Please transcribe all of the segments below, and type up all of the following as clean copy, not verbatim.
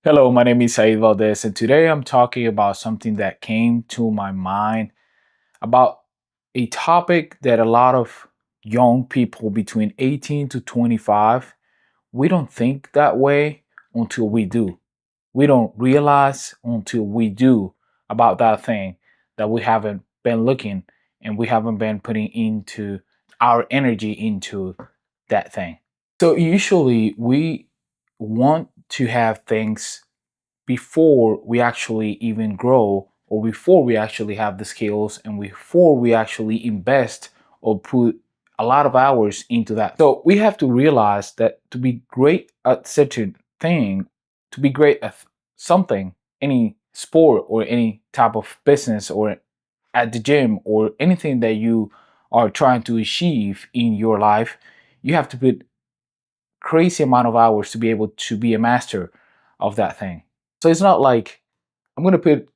Hello, my name is Said Valdez, and today I'm talking about something that came to my mind about a topic that a lot of young people between 18 to 25, we don't think that way until we do. We don't realize until we do about that thing that we haven't been looking and we haven't been putting into our energy into that thing. So usually we want to have things before we actually even grow or before we actually have the skills and before we actually invest or put a lot of hours into that. So we have to realize that to be great at certain thing, to be great at something, any sport or any type of business or at the gym or anything that you are trying to achieve in your life, you have to put crazy amount of hours to be able to be a master of that thing. So it's not like I'm gonna put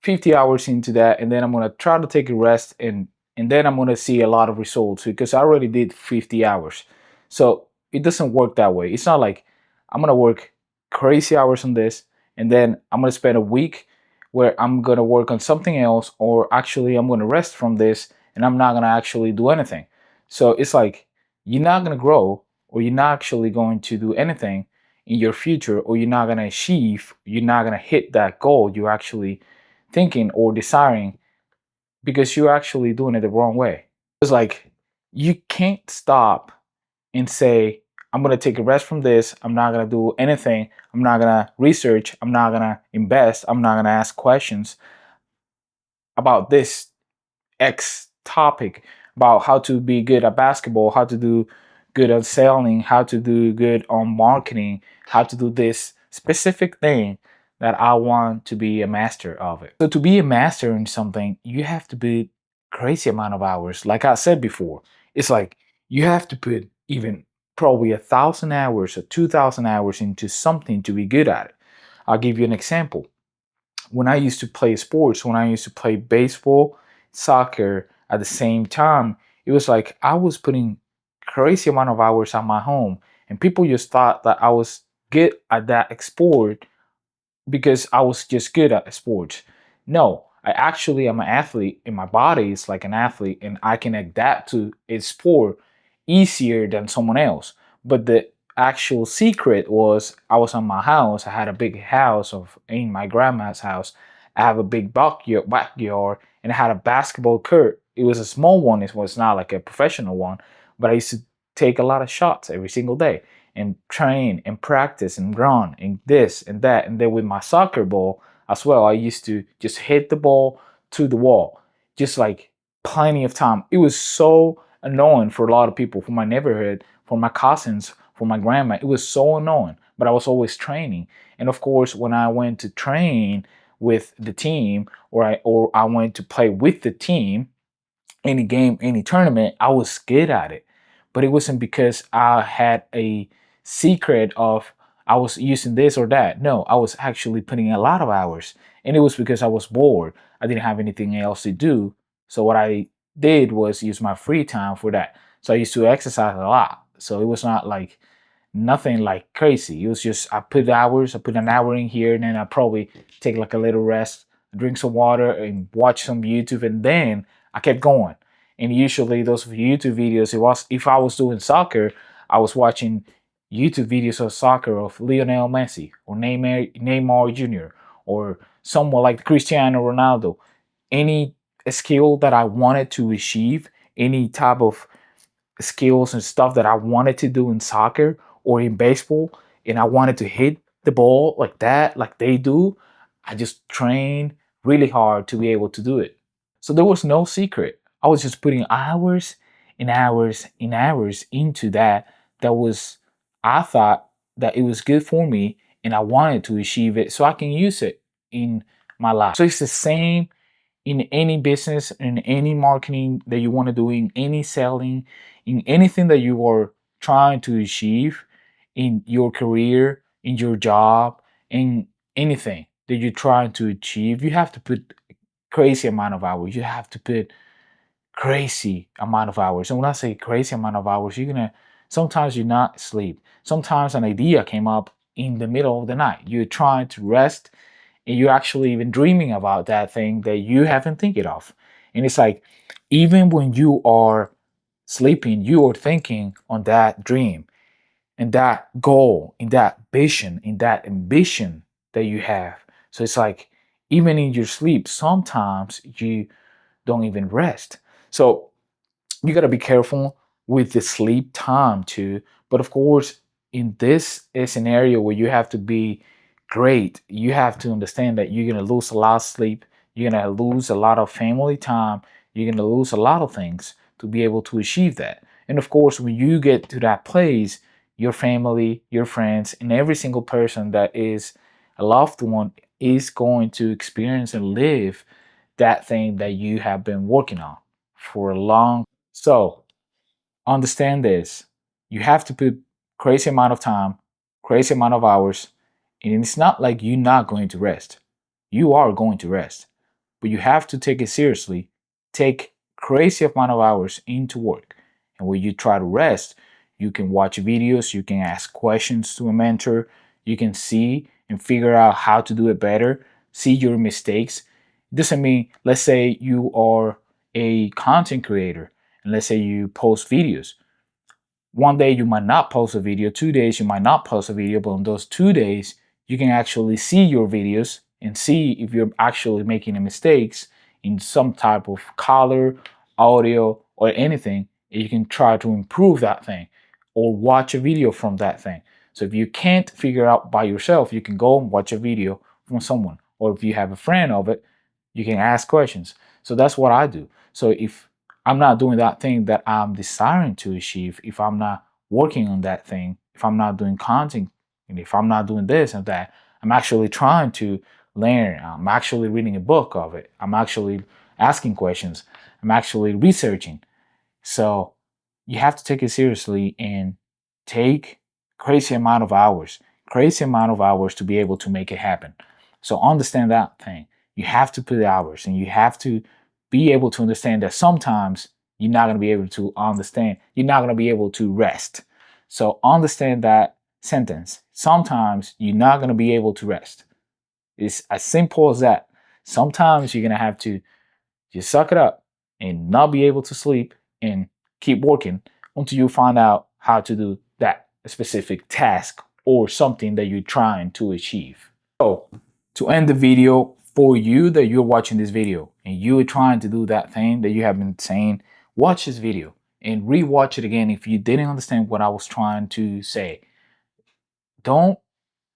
50 hours into that and then I'm gonna try to take a rest and then I'm gonna see a lot of results because I already did 50 hours. So it doesn't work that way. It's not like I'm gonna work crazy hours on this and then I'm gonna spend a week where I'm gonna work on something else, or actually I'm gonna rest from this and I'm not gonna actually do anything. So it's like you're not gonna grow, or you're not actually going to do anything in your future, or you're not gonna achieve, you're not gonna hit that goal you're actually thinking or desiring, because you're actually doing it the wrong way. It's like you can't stop and say, I'm gonna take a rest from this, I'm not gonna do anything, I'm not gonna research, I'm not gonna invest, I'm not gonna ask questions about this X topic, about how to be good at basketball, how to do good at selling, how to do good on marketing, how to do this specific thing that I want to be a master of it. So to be a master in something, you have to put crazy amount of hours. Like I said before, it's like you have to put even probably 1,000 hours or 2,000 hours into something to be good at it. I'll give you an example. When I used to play sports, when I used to play baseball, soccer at the same time, it was like I was putting crazy amount of hours at my home, and people just thought that I was good at that sport because I was just good at sports. No, I actually am an athlete, and my body is like an athlete, and I can adapt to a sport easier than someone else. But the actual secret was I was on my house. I had a big house of in my grandma's house. I have a big backyard, and I had a basketball court. It was a small one. It was not like a professional one, but I used to take a lot of shots every single day and train and practice and run and this and that. And then with my soccer ball as well, I used to just hit the ball to the wall, just like plenty of time. It was so annoying for a lot of people, for my neighborhood, for my cousins, for my grandma. It was so annoying, but I was always training. And of course, when I went to train with the team, or I went to play with the team, any game, any tournament, I was good at it. But it wasn't because I had a secret of I was using this or that. No, I was actually putting a lot of hours. And it was because I was bored. I didn't have anything else to do. So what I did was use my free time for that. So I used to exercise a lot. So it was not like nothing like crazy. It was just I put hours, I put an hour in here, and then I probably take like a little rest, drink some water, and watch some YouTube, and then I kept going. And usually those YouTube videos, it was if I was doing soccer, I was watching YouTube videos of soccer of Lionel Messi or Neymar Jr. or someone like Cristiano Ronaldo. Any skill that I wanted to achieve, any type of skills and stuff that I wanted to do in soccer or in baseball, and I wanted to hit the ball like that, like they do, I just trained really hard to be able to do it. So there was no secret. I was just putting hours and hours and hours into that. That was, I thought that it was good for me and I wanted to achieve it so I can use it in my life. So it's the same in any business, in any marketing that you want to do, in any selling, in anything that you are trying to achieve in your career, in your job, in anything that you're trying to achieve, you have to put crazy amount of hours. You have to put crazy amount of hours. And when I say crazy amount of hours, you're gonna sometimes you're not sleep. Sometimes an idea came up in the middle of the night. You're trying to rest and you're actually even dreaming about that thing that you haven't thinking of. And it's like, even when you are sleeping, you are thinking on that dream and that goal, in that vision, in that ambition that you have. So it's like, even in your sleep, sometimes you don't even rest. So you got to be careful with the sleep time too. But of course, in this scenario where you have to be great, you have to understand that you're going to lose a lot of sleep, you're going to lose a lot of family time, you're going to lose a lot of things to be able to achieve that. And of course, when you get to that place, your family, your friends, and every single person that is a loved one is going to experience and live that thing that you have been working on for a long. So understand this. You have to put crazy amount of time, crazy amount of hours, and it's not like you're not going to rest. You are going to rest, but you have to take it seriously. Take crazy amount of hours into work. And when you try to rest, you can watch videos, you can ask questions to a mentor, you can see and figure out how to do it better, see your mistakes. It doesn't mean, let's say you are a content creator and let's say you post videos. One day you might not post a video, 2 days you might not post a video, but on those 2 days, you can actually see your videos and see if you're actually making mistakes in some type of color, audio, or anything. And you can try to improve that thing or watch a video from that thing. So if you can't figure out by yourself, you can go and watch a video from someone. Or if you have a friend of it, you can ask questions. So that's what I do. So if I'm not doing that thing that I'm desiring to achieve, if I'm not working on that thing, if I'm not doing content, and if I'm not doing this and that, I'm actually trying to learn. I'm actually reading a book of it. I'm actually asking questions. I'm actually researching. So you have to take it seriously and take crazy amount of hours to be able to make it happen. So understand that thing. You have to put the hours and you have to be able to understand that sometimes you're not going to be able to understand, you're not going to be able to rest. So understand that sentence. Sometimes you're not going to be able to rest. It's as simple as that. Sometimes you're going to have to just suck it up and not be able to sleep and keep working until you find out how to do that specific task or something that you're trying to achieve. So, to end the video, for you that you're watching this video and you're trying to do that thing that you have been saying, watch this video and rewatch it again if you didn't understand what I was trying to say. Don't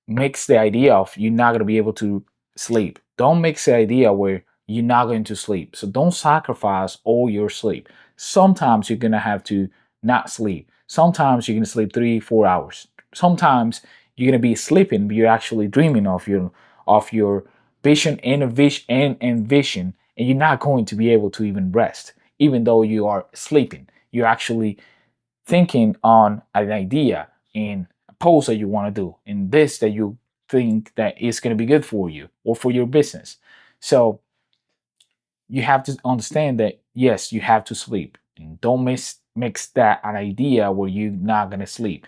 mix the idea of you're not going to be able to sleep. Don't mix the idea where you're not going to sleep. So don't sacrifice all your sleep. Sometimes you're going to have to not sleep. Sometimes you're going to sleep 3, 4 hours. Sometimes you're going to be sleeping, but you're actually dreaming of your vision and vision, and you're not going to be able to even rest, even though you are sleeping. You're actually thinking on an idea in a post that you want to do, in this that you think that is going to be good for you or for your business. So you have to understand that yes, you have to sleep, and don't mix that an idea where you're not going to sleep.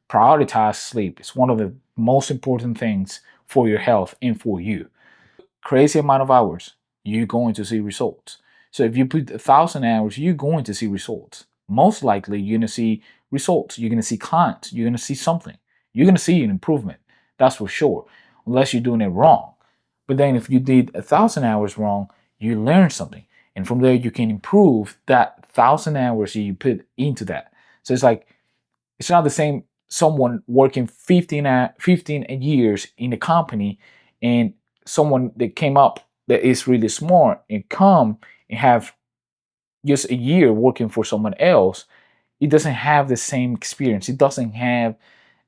Prioritize sleep. It's one of the most important things for your health and for you. Crazy amount of hours, you're going to see results. So if you put 1,000 hours, you're going to see results. Most likely, you're going to see results. You're going to see clients. You're going to see something. You're going to see an improvement. That's for sure, unless you're doing it wrong. But then if you did 1,000 hours wrong, you learn something. And from there, you can improve that 1,000 hours you put into that. So it's like, it's not the same someone working 15 years in a company and someone that came up that is really smart and come and have just a year working for someone else. It doesn't have the same experience. It doesn't have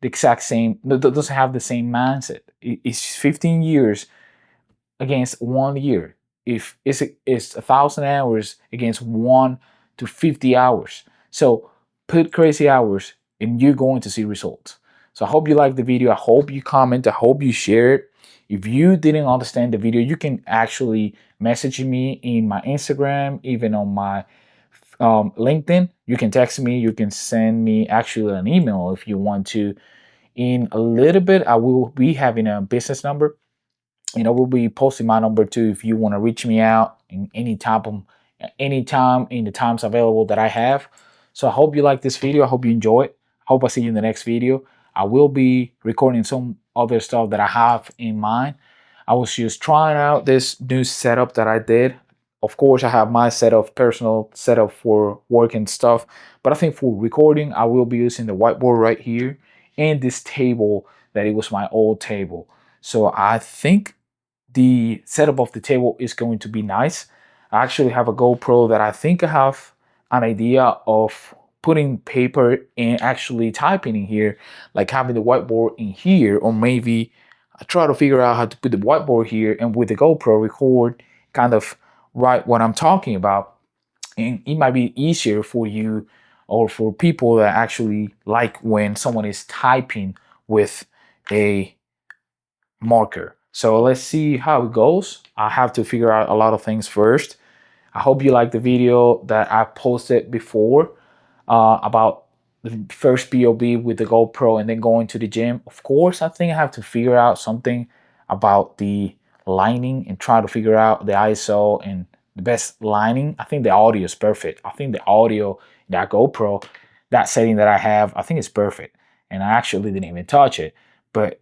the exact same, doesn't have the same mindset. It's 15 years against 1 year. If it's 1,000 hours against 1 to 50 hours. So put crazy hours and you're going to see results. So I hope you like the video. I hope you comment. I hope you share it. If you didn't understand the video, you can actually message me in my Instagram, even on my LinkedIn. You can text me. You can send me actually an email if you want to In a little bit, I will be having a business number. We'll be posting my number too if you want to reach me out in any time in the times available that I have. So I hope you like this video. I hope you enjoy it. Hope I see you in the next video. I will be recording some other stuff that I have in mind. I was just trying out this new setup that I did. Of course, I have my setup, personal setup for work and stuff. But I think for recording, I will be using the whiteboard right here and this table that it was my old table. So I think the setup of the table is going to be nice. I actually have a GoPro that I think I have an idea of putting paper and actually typing in here, like having the whiteboard in here, or maybe I try to figure out how to put the whiteboard here and with the GoPro record kind of right what I'm talking about. And it might be easier for you or for people that actually like when someone is typing with a marker. So let's see how it goes. I have to figure out a lot of things first. I hope you like the video that I posted before about the first POV with the GoPro and then going to the gym. Of course, I think I have to figure out something about the lighting and try to figure out the ISO and the best lighting. I think the audio is perfect. I think the audio, that GoPro, that setting that I have, I think it's perfect. And I actually didn't even touch it. But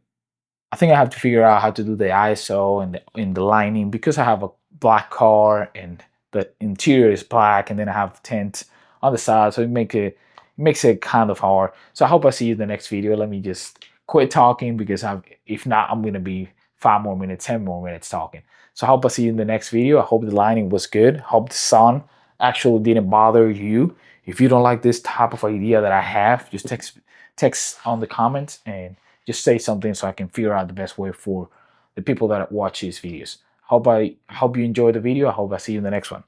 I think I have to figure out how to do the ISO and the lining because I have a black car and the interior is black and then I have tint on the side, so it makes it kind of hard. So I hope I see you in the next video. Let me just quit talking because if not, I'm gonna be 5 more minutes, 10 more minutes talking. So I hope I see you in the next video. I hope the lining was good. Hope the sun actually didn't bother you. If you don't like this type of idea that I have, just text on the comments and just say something so I can figure out the best way for the people that watch these videos. Hope you enjoyed the video. I hope I see you in the next one.